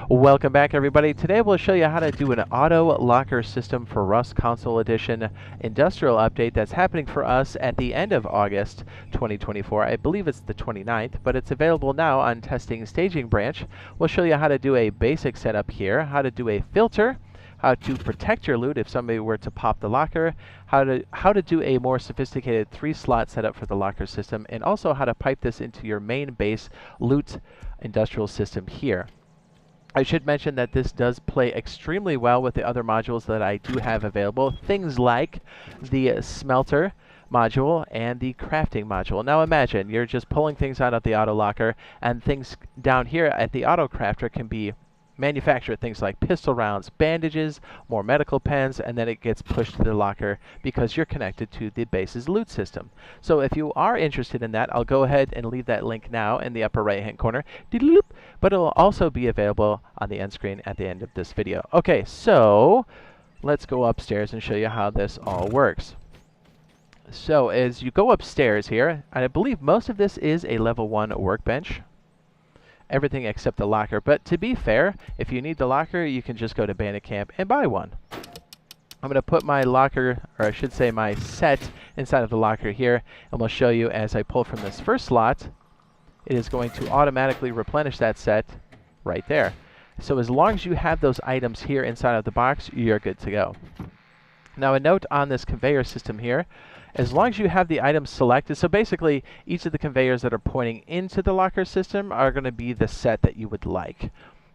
Welcome back, everybody. Today we'll show you how to do an auto locker system for Rust Console Edition industrial update that's happening for us at the end of August 2024. I believe it's the 29th, but it's available now on Testing Staging Branch. We'll show you how to do a basic setup here, how to do a filter, how to protect your loot if somebody were to pop the locker, how to do a more sophisticated 3-slot setup for the locker system, and also how to pipe this into your main base loot industrial system here. I should mention that this does play extremely well with the other modules that I do have available, things like the smelter module and the crafting module. Now imagine you're just pulling things out of the auto locker, and things down here at the auto crafter can be manufactured, things like pistol rounds, bandages, more medical pens, and then it gets pushed to the locker because you're connected to the base's loot system. So if you are interested in that, I'll go ahead and leave that link now in the upper right hand corner, but it'll also be available on the end screen at the end of this video. Okay, so let's go upstairs and show you how this all works. So as you go upstairs here, I believe most of this is a level 1 workbench. Everything except the locker, but to be fair, if you need the locker, you can just go to Bandit Camp and buy one. I'm going to put my locker, or I should say my set, inside of the locker here, and we'll show you as I pull from this first slot, it is going to automatically replenish that set right there. So as long as you have those items here inside of the box, you're good to go. Now a note on this conveyor system here, as long as you have the items selected, so basically each of the conveyors that are pointing into the locker system are going to be the set that you would like.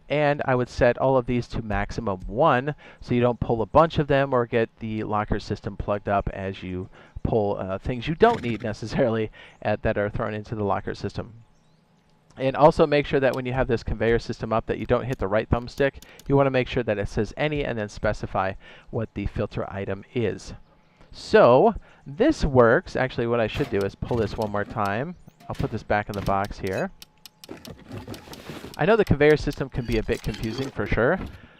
And I would set all of these to maximum 1 so you don't pull a bunch of them or get the locker system plugged up as you pull things you don't need necessarily that are thrown into the locker system. And also make sure that when you have this conveyor system up that you don't hit the right thumbstick. You want to make sure that it says any and then specify what the filter item is. So this works. Actually, what I should do is pull this one more time. I'll put this back in the box here. I know the conveyor system can be a bit confusing for sure.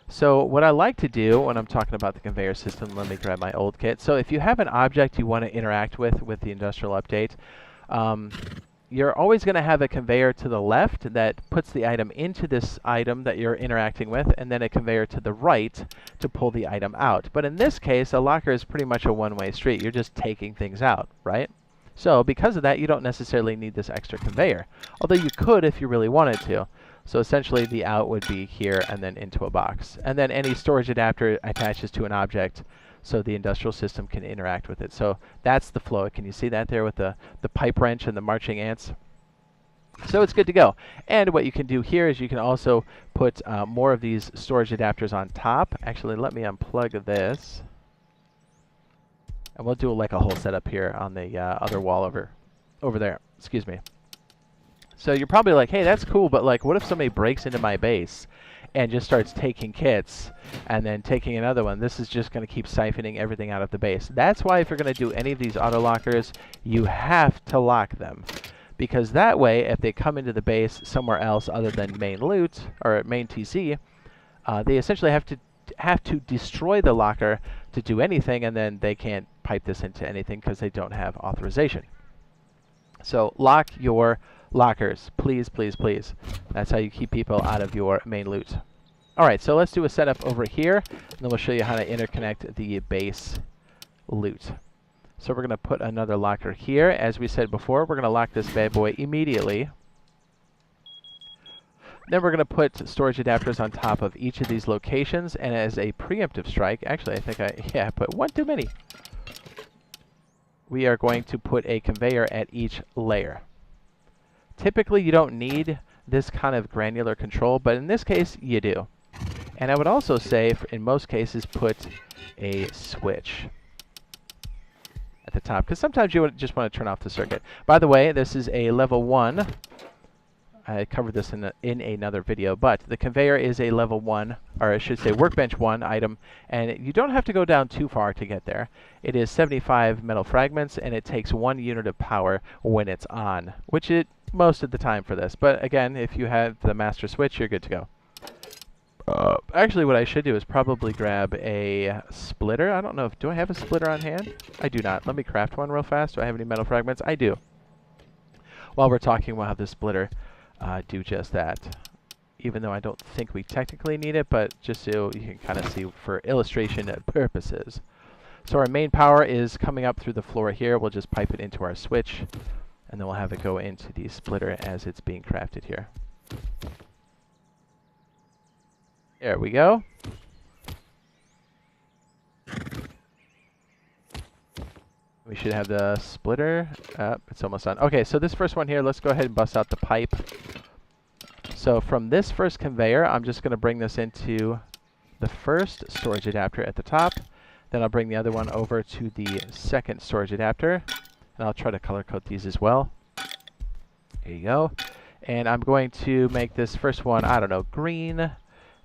So what I like to do when I'm talking about the conveyor system, let me grab my old kit. So if you have an object you want to interact with the industrial update, you're always going to have a conveyor to the left that puts the item into this item that you're interacting with, and then a conveyor to the right to pull the item out. But in this case, a locker is pretty much a one-way street. You're just taking things out, right? So because of that, you don't necessarily need this extra conveyor, although you could if you really wanted to. So essentially the out would be here and then into a box. And then any storage adapter attaches to an object so the industrial system can interact with it. So that's the flow. Can you see that there with the pipe wrench and the marching ants? So it's good to go. And what you can do here is you can also put more of these storage adapters on top. Actually, let me unplug this. And we'll do like a whole setup here on the other wall over there. Excuse me. So you're probably like, hey, that's cool, but like, what if somebody breaks into my base and just starts taking kits and then taking another one? This is just going to keep siphoning everything out of the base. That's why if you're going to do any of these auto lockers, you have to lock them. Because that way, if they come into the base somewhere else other than main loot or main TC, they essentially have to destroy the locker to do anything, and then they can't pipe this into anything because they don't have authorization. So lock your lockers, please, please, please. That's how you keep people out of your main loot. Alright, so let's do a setup over here, and then we'll show you how to interconnect the base loot. So we're going to put another locker here. As we said before, we're going to lock this bad boy immediately. Then we're going to put storage adapters on top of each of these locations, and as a preemptive strike, actually I think I put one too many. We are going to put a conveyor at each layer. Typically, you don't need this kind of granular control, but in this case, you do. And I would also say, in most cases, put a switch at the top, because sometimes you would just want to turn off the circuit. By the way, this is a level 1. I covered this in another video, but the conveyor is a level 1, or I should say workbench 1 item, and you don't have to go down too far to get there. It is 75 metal fragments, and it takes 1 unit of power when it's on, which it most of the time for this. But again, if you have the master switch, you're good to go. Actually, what I should do is probably grab a splitter. I don't know do I have a splitter on hand? I do not. Let me craft one real fast. Do I have any metal fragments? I do. While we're talking, we'll have the splitter do just that. even though I don't think we technically need it, but just so you can kind of see for illustration purposes. So our main power is coming up through the floor here. We'll just pipe it into our switch, and then we'll have it go into the splitter as it's being crafted here. There we go. We should have the splitter. It's almost done. Okay, so this first one here, let's go ahead and bust out the pipe. So from this first conveyor, I'm just going to bring this into the first storage adapter at the top. Then I'll bring the other one over to the second storage adapter. And I'll try to color code these as well. There you go. And I'm going to make this first one, I don't know, green. Then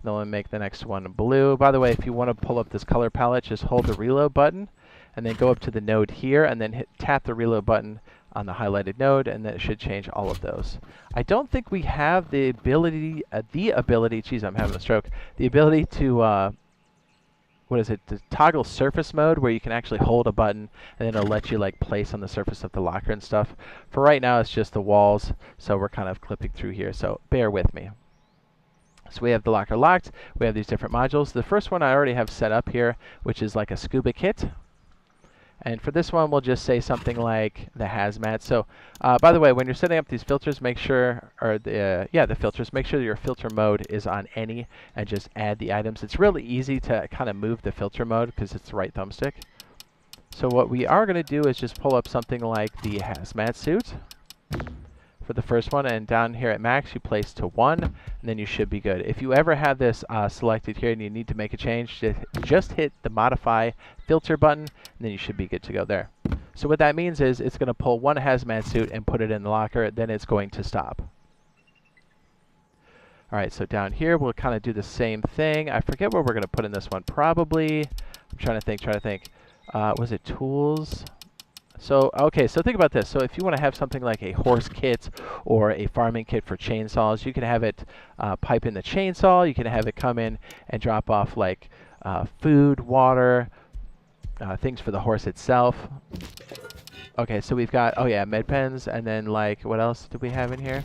we'll make the next one blue. By the way, if you want to pull up this color palette, just hold the reload button. And then go up to the node here, and then tap the reload button on the highlighted node, and then it should change all of those. I don't think we have the ability, geez, I'm having a stroke, the ability to, to toggle surface mode, where you can actually hold a button, and then it'll let you like place on the surface of the locker and stuff. For right now, it's just the walls, so we're kind of clipping through here, so bear with me. So we have the locker locked, we have these different modules. The first one I already have set up here, which is like a scuba kit. And for this one, we'll just say something like the hazmat. So, by the way, when you're setting up these filters, make sure, the filters, make sure your filter mode is on any, and just add the items. It's really easy to kind of move the filter mode because it's the right thumbstick. So what we are going to do is just pull up something like the hazmat suit for the first one, and down here at max, you place to 1, and then you should be good. If you ever have this selected here and you need to make a change, just hit the modify filter button, and then you should be good to go there. So what that means is it's going to pull one hazmat suit and put it in the locker, then it's going to stop. Alright, so down here we'll kind of do the same thing. I forget what we're going to put in this one. Probably, I'm trying to think. Was it tools? So, okay, so think about this. So if you want to have something like a horse kit or a farming kit for chainsaws, you can have it pipe in the chainsaw. You can have it come in and drop off like food, water, things for the horse itself. Okay, so we've got, oh yeah, med pens, and then like, what else do we have in here?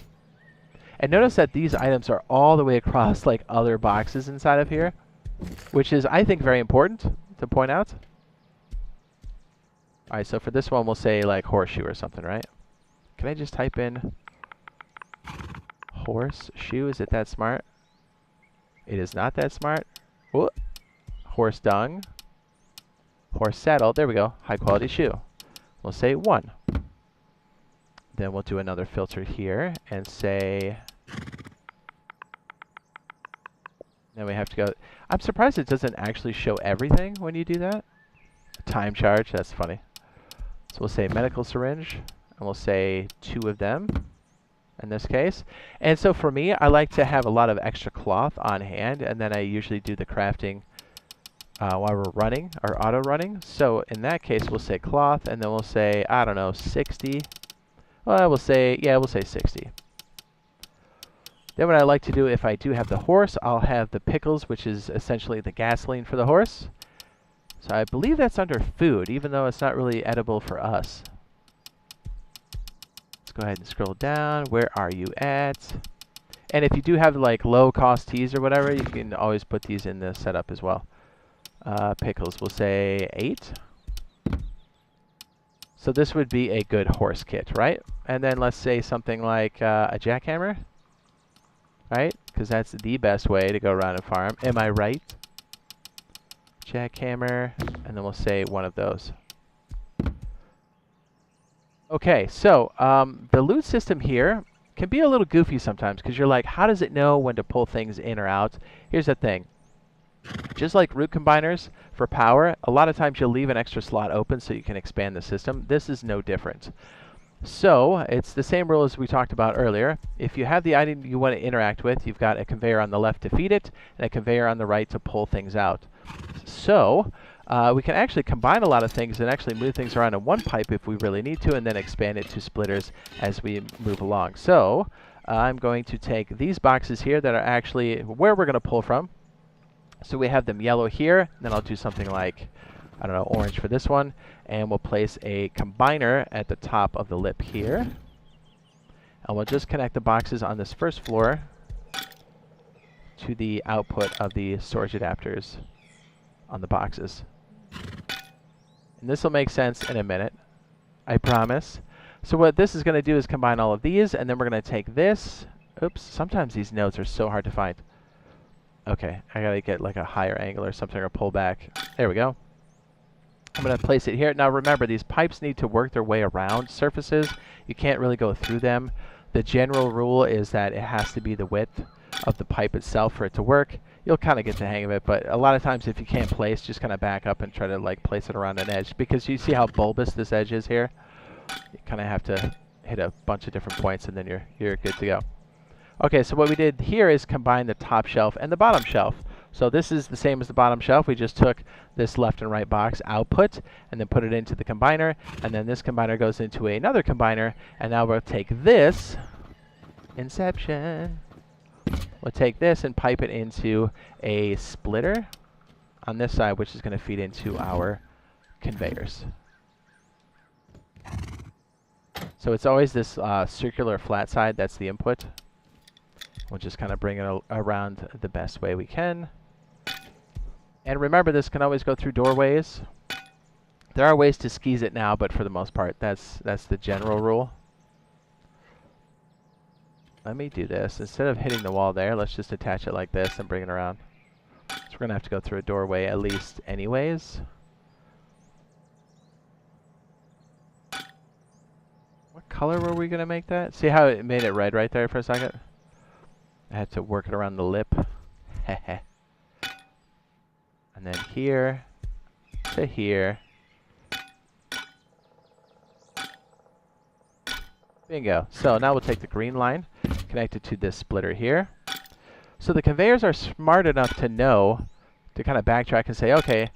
And notice that these items are all the way across like other boxes inside of here, which is, I think, very important to point out. Alright, so for this one, we'll say like horseshoe or something, right? Can I just type in horseshoe? Is it that smart? It is not that smart. Whoa. Horse dung. Horse saddle. There we go. High quality shoe. We'll say 1. Then we'll do another filter here and say... Then we have to go... I'm surprised it doesn't actually show everything when you do that. Time charge. That's funny. So we'll say medical syringe, and we'll say 2 of them in this case. And so for me, I like to have a lot of extra cloth on hand, and then I usually do the crafting while we're running, or auto running. So in that case, we'll say cloth, and then we'll say, I don't know, 60. Well, we'll say 60. Then what I like to do, if I do have the horse, I'll have the pickles, which is essentially the gasoline for the horse. So I believe that's under food, even though it's not really edible for us. Let's go ahead and scroll down. Where are you at? And if you do have like low cost teas or whatever, you can always put these in the setup as well. Pickles, we'll say 8. So this would be a good horse kit, right? And then let's say something like a jackhammer, right? Because that's the best way to go around and farm. Am I right? Jackhammer, and then we'll say 1 of those. Okay, so the loot system here can be a little goofy sometimes because you're like, how does it know when to pull things in or out? Here's the thing. Just like root combiners for power, a lot of times you'll leave an extra slot open so you can expand the system. This is no different. So it's the same rule as we talked about earlier. If you have the item you want to interact with, you've got a conveyor on the left to feed it and a conveyor on the right to pull things out. So we can actually combine a lot of things and actually move things around in one pipe if we really need to, and then expand it to splitters as we move along. So I'm going to take these boxes here that are actually where we're going to pull from. So we have them yellow here, then I'll do something like, I don't know, orange for this one, and we'll place a combiner at the top of the lip here. And we'll just connect the boxes on this first floor to the output of the storage adapters on the boxes. And this will make sense in a minute, I promise. So what this is going to do is combine all of these, and then we're going to take this. Oops, sometimes these nodes are so hard to find. Okay, I got to get like a higher angle or something, or pull back. There we go. I'm going to place it here. Now remember, these pipes need to work their way around surfaces. You can't really go through them. The general rule is that it has to be the width of the pipe itself for it to work. You'll kind of get the hang of it, but a lot of times if you can't place, just kind of back up and try to like place it around an edge, because you see how bulbous this edge is here? You kind of have to hit a bunch of different points and then you're good to go. Okay, so what we did here is combine the top shelf and the bottom shelf. So this is the same as the bottom shelf. We just took this left and right box output and then put it into the combiner, and then this combiner goes into another combiner, and now we'll take this, Inception. We'll take this and pipe it into a splitter on this side, which is going to feed into our conveyors. So it's always this circular flat side that's the input. We'll just kind of bring it around the best way we can. And remember, this can always go through doorways. There are ways to skis it now, but for the most part, that's the general rule. Let me do this. Instead of hitting the wall there, let's just attach it like this and bring it around. So we're going to have to go through a doorway at least anyways. What color were we going to make that? See how it made it red right there for a second? I had to work it around the lip. And then here to here. Bingo. So now we'll take the green line, connect it to this splitter here. So the conveyors are smart enough to know, to kind of backtrack and say, okay,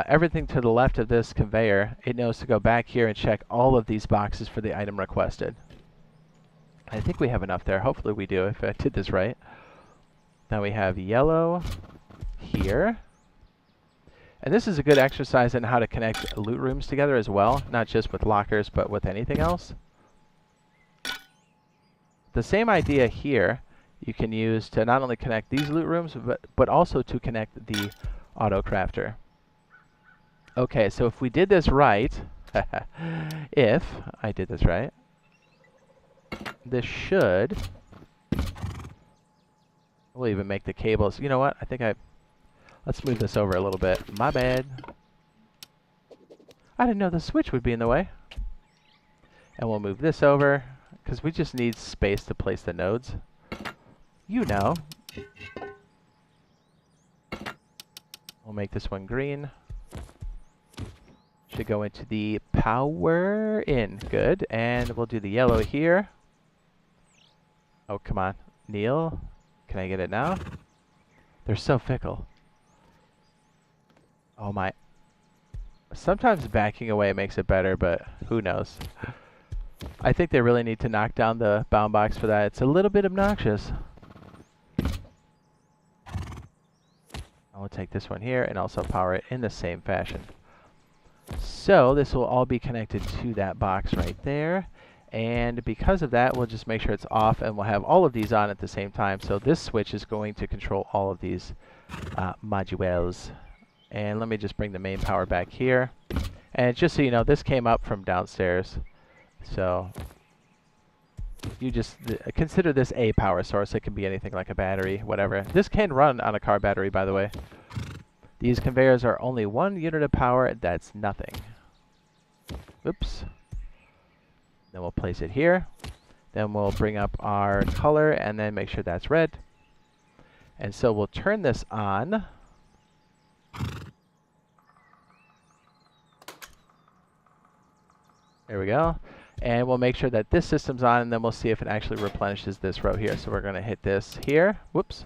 everything to the left of this conveyor, it knows to go back here and check all of these boxes for the item requested. I think we have enough there. Hopefully we do, if I did this right. Now we have yellow here. And this is a good exercise in how to connect loot rooms together as well, not just with lockers, but with anything else. The same idea here you can use to not only connect these loot rooms, but also to connect the auto crafter. Okay, so if we did this right, if I did this right, this should, we'll even make the cables, you know what, I think let's move this over a little bit. My bad. I didn't know the switch would be in the way. And we'll move this over, because we just need space to place the nodes. You know. We'll make this one green. Should go into the power in. Good. And we'll do the yellow here. Oh, come on. Neil, can I get it now? They're so fickle. Oh my. Sometimes backing away makes it better, but who knows? I think they really need to knock down the bound box for that. It's a little bit obnoxious. I'll take this one here and also power it in the same fashion. So this will all be connected to that box right there. And because of that, we'll just make sure it's off, and we'll have all of these on at the same time. So this switch is going to control all of these modules. And let me just bring the main power back here. And just so you know, this came up from downstairs. So you just consider this a power source. It can be anything like a battery, whatever. This can run on a car battery, by the way. These conveyors are only 1 unit of power. That's nothing. Oops. Then we'll place it here. Then we'll bring up our color and then make sure that's red. And so we'll turn this on. There we go. And we'll make sure that this system's on, and then we'll see if it actually replenishes this row here. So we're going to hit this here. Whoops.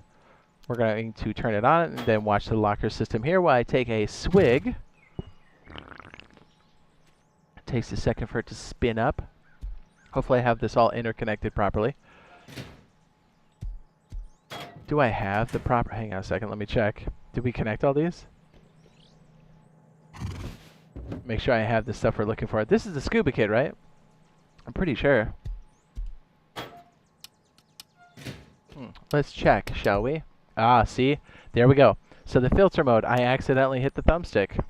We're going to turn it on and then watch the locker system here while I take a swig. It takes a second for it to spin up. Hopefully I have this all interconnected properly. Do I have the proper... Hang on a second, let me check. Did we connect all these? Make sure I have the stuff we're looking for. This is the scuba kit, right? I'm pretty sure. Let's check, shall we? Ah, see? There we go. So the filter mode, I accidentally hit the thumbstick.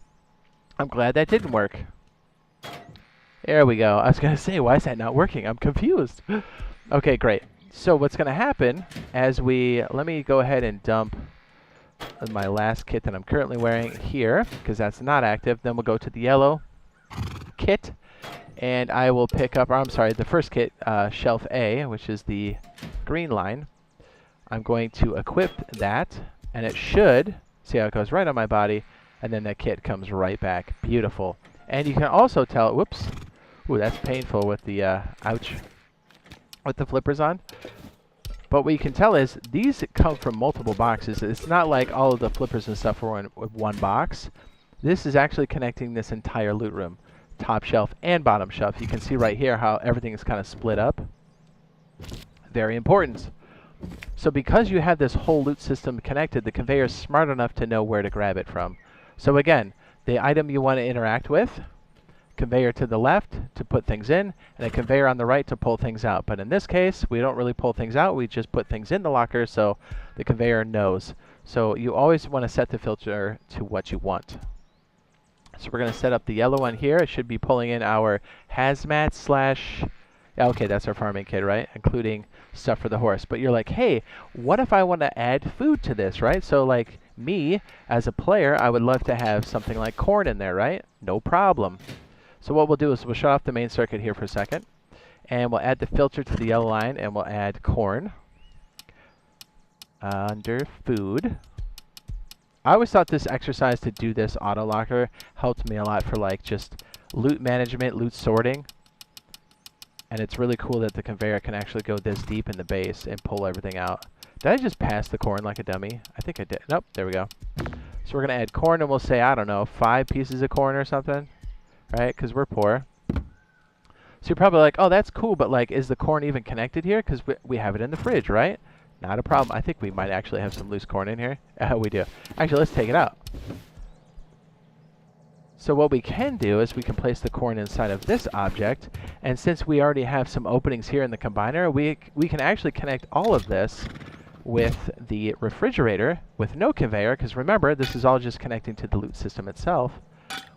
I'm glad that didn't work. There we go. I was going to say, why is that not working? I'm confused. Okay, great. So what's going to happen as let me go ahead and dump my last kit that I'm currently wearing here, because that's not active. Then we'll go to the yellow kit, and I will pick up, or I'm sorry, the first kit, shelf A, which is the green line. I'm going to equip that, and it should, see how it goes right on my body, and then the kit comes right back. Beautiful. And you can also tell, whoops, ooh, that's painful with the, ouch, with the flippers on. But what you can tell is these come from multiple boxes. It's not like all of the flippers and stuff were in one box. This is actually connecting this entire loot room, top shelf and bottom shelf. You can see right here how everything is kind of split up. Very important. So because you have this whole loot system connected, the conveyor is smart enough to know where to grab it from. So again, the item you want to interact with, conveyor to the left to put things in, and a conveyor on the right to pull things out. But in this case, we don't really pull things out. We just put things in the locker so the conveyor knows. So you always want to set the filter to what you want. So we're going to set up the yellow one here. It should be pulling in our hazmat slash... Yeah, okay, that's our farming kit, right? Including stuff for the horse. But you're like, hey, what if I want to add food to this, right? So like me, as a player, I would love to have something like corn in there, right? No problem. So what we'll do is we'll shut off the main circuit here for a second, and we'll add the filter to the yellow line, and we'll add corn under food. I always thought this exercise to do this auto locker helped me a lot for like just loot management, loot sorting. And it's really cool that the conveyor can actually go this deep in the base and pull everything out. Did I just pass the corn like a dummy? I think I did. Nope, there we go. So we're going to add corn, and we'll say, I don't know, 5 pieces of corn or something. Right, because we're poor. So you're probably like, oh, that's cool, but like, is the corn even connected here? Because we have it in the fridge, right? Not a problem. I think we might actually have some loose corn in here. We do. Actually, let's take it out. So what we can do is we can place the corn inside of this object, and since we already have some openings here in the combiner, we can actually connect all of this with the refrigerator with no conveyor, because remember, this is all just connecting to the loot system itself.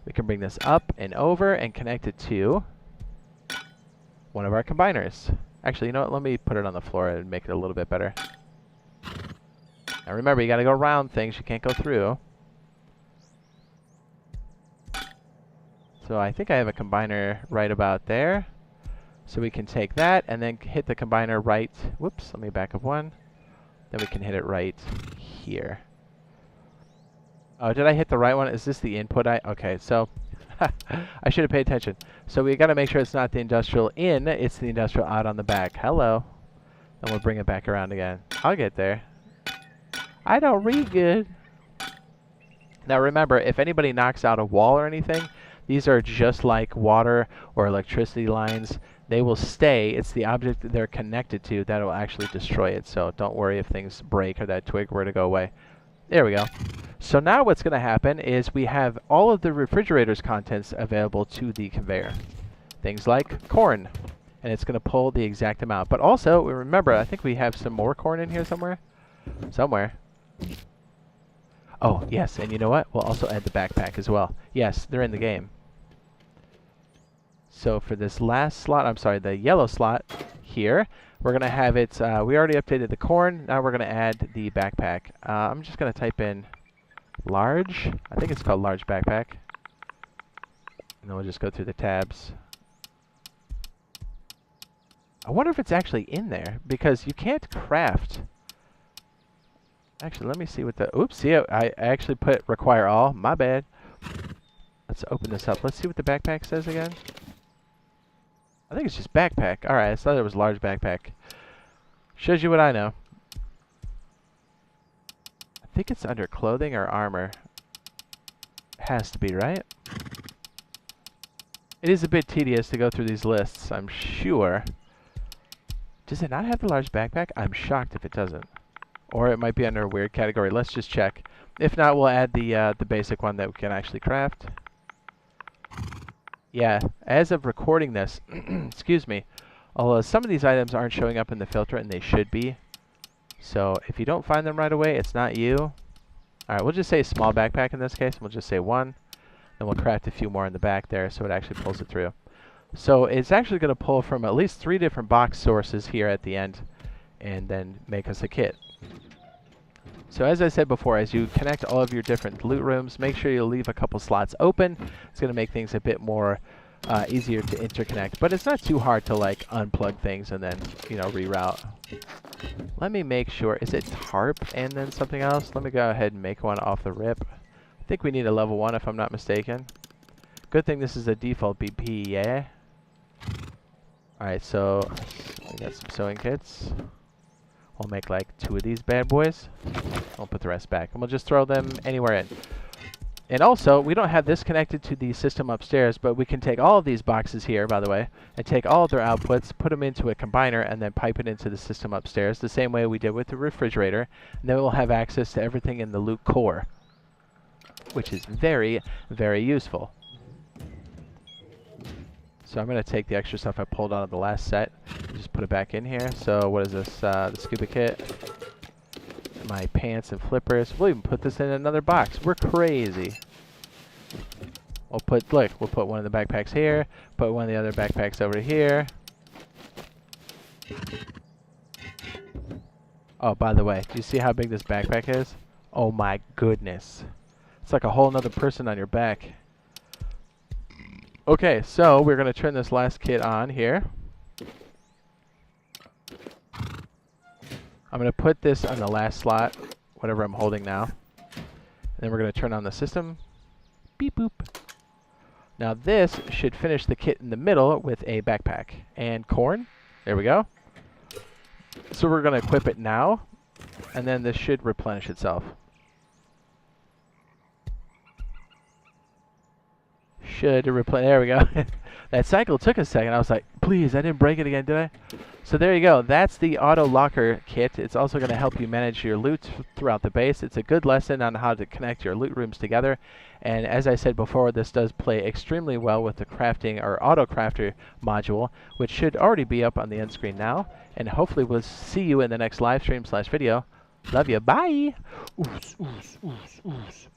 We can bring this up and over and connect it to one of our combiners. Actually, you know what? Let me put it on the floor and make it a little bit better. Now remember, you got to go around things. You can't go through. So I think I have a combiner right about there. So we can take that and then hit the combiner right. Whoops, let me back up one. Then we can hit it right here. Oh, did I hit the right one? Is this the input? Okay, so I should have paid attention. So we got to make sure it's not the industrial in, it's the industrial out on the back. Hello. And we'll bring it back around again. I'll get there. I don't read good. Now remember, if anybody knocks out a wall or anything, these are just like water or electricity lines. They will stay. It's the object that they're connected to that will actually destroy it. So don't worry if things break or that twig were to go away. There we go. So now what's going to happen is we have all of the refrigerator's contents available to the conveyor. Things like corn. And it's going to pull the exact amount. But also, remember, I think we have some more corn in here somewhere. Somewhere. Oh, yes. And you know what? We'll also add the backpack as well. Yes, they're in the game. So for this last slot, I'm sorry, the yellow slot here, we're going to have it, we already updated the corn. Now we're going to add the backpack. I'm just going to type in large. I think it's called large backpack. And then we'll just go through the tabs. I wonder if it's actually in there, because you can't craft. Actually, let me see what the, oops, see, I actually put require all. My bad. Let's open this up. Let's see what the backpack says again. I think it's just backpack. Alright, I thought it was large backpack. Shows you what I know. I think it's under clothing or armor. Has to be, right? It is a bit tedious to go through these lists, I'm sure. Does it not have the large backpack? I'm shocked if it doesn't. Or it might be under a weird category. Let's just check. If not, we'll add the basic one that we can actually craft. Yeah, as of recording this, excuse me, although some of these items aren't showing up in the filter, and they should be. So if you don't find them right away, it's not you. Alright, we'll just say small backpack in this case. We'll just say 1. Then we'll craft a few more in the back there so it actually pulls it through. So it's actually going to pull from at least 3 different box sources here at the end and then make us a kit. So as I said before, as you connect all of your different loot rooms, make sure you leave a couple slots open. It's going to make things a bit more easier to interconnect, but it's not too hard to like unplug things and then, you know, reroute. Let me make sure, is it tarp and then something else? Let me go ahead and make one off the rip. I think we need a level 1 if I'm not mistaken. Good thing this is a default BP, yeah? Alright, so we got some sewing kits. We'll make like 2 of these bad boys. We'll put the rest back, and we'll just throw them anywhere in. And also, we don't have this connected to the system upstairs, but we can take all of these boxes here, by the way, and take all of their outputs, put them into a combiner, and then pipe it into the system upstairs, the same way we did with the refrigerator. And then we'll have access to everything in the loot core, which is very, very useful. So I'm going to take the extra stuff I pulled out of the last set, and just put it back in here. So what is this? The scuba kit, my pants and flippers. We'll even put this in another box. We're crazy. We'll put, look, we'll put one of the backpacks here, put one of the other backpacks over here. Oh, by the way, do you see how big this backpack is? Oh my goodness. It's like a whole nother person on your back. Okay, so we're going to turn this last kit on here. I'm going to put this on the last slot, whatever I'm holding now. And then we're going to turn on the system. Beep boop. Now this should finish the kit in the middle with a backpack and corn. There we go. So we're going to equip it now, and then this should replenish itself. Should replenish. There we go. That cycle took a second. I was like, please, I didn't break it again, did I? So there you go. That's the auto locker kit. It's also going to help you manage your loot throughout the base. It's a good lesson on how to connect your loot rooms together. And as I said before, this does play extremely well with the crafting or auto crafter module, which should already be up on the end screen now. And hopefully we'll see you in the next live stream / video. Love you. Bye. Oos, oos, oos, oos.